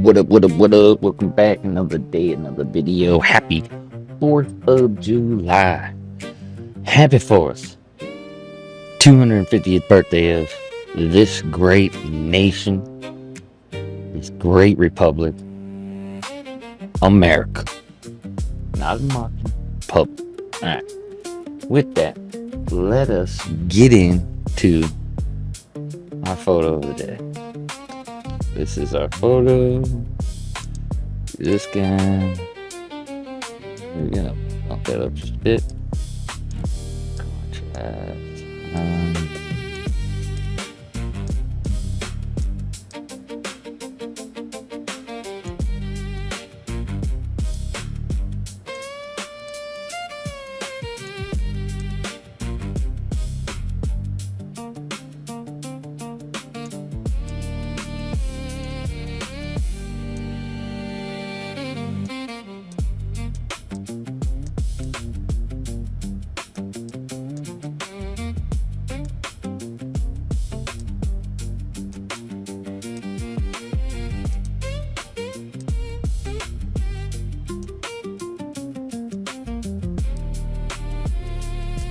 What up, what up, what up? Welcome back. Another day, another video. Happy 4th of July. Happy 4th. 250th birthday of this great nation, this great republic, America. Not a marking, public. Alright. With that, let us get into our photo of the day. This is our photo. This guy. We're gonna bump that up just a bit. Contrast.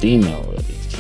Female release.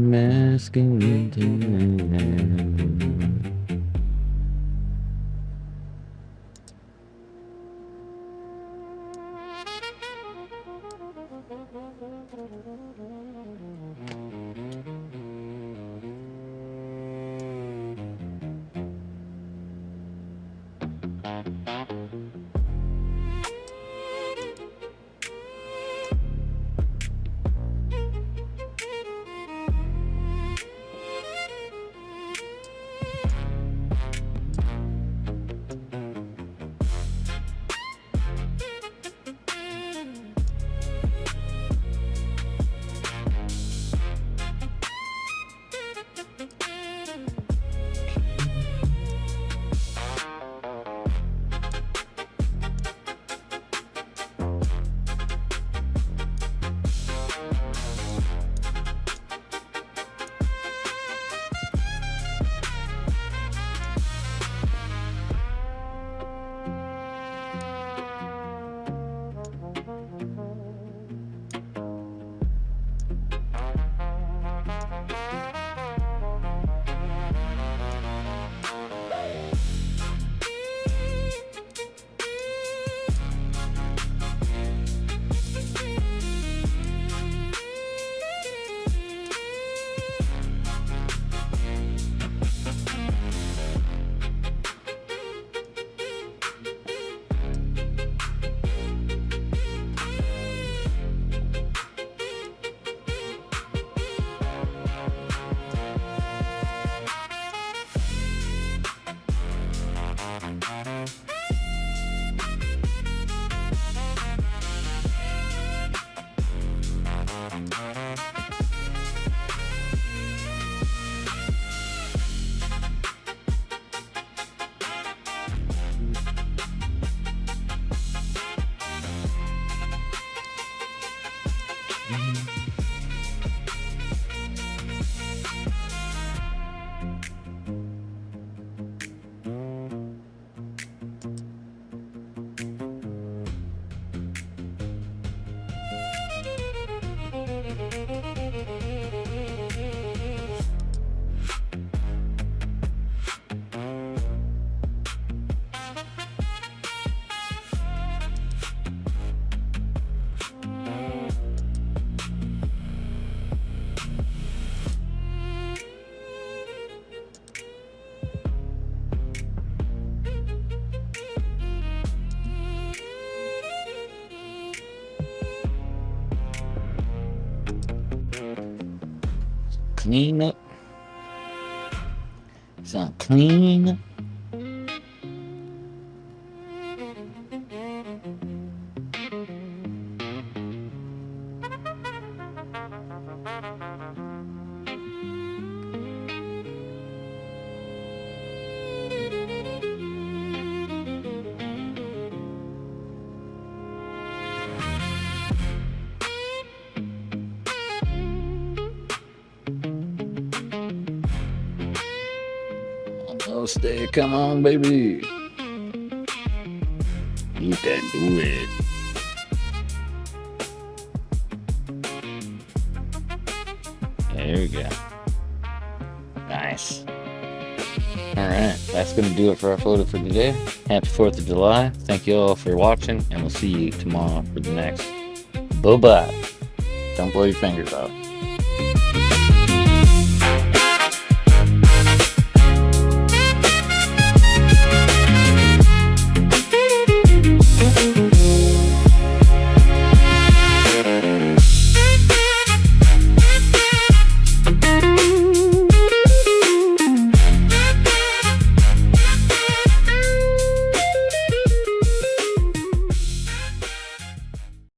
Masking clean up. Some clean. Oh, stay, come on, baby. You can do it. There we go. Nice. Alright, that's going to do it for our photo for today. Happy 4th of July. Thank you all for watching, and we'll see you tomorrow for the next. Bye-bye. Don't blow your fingers off.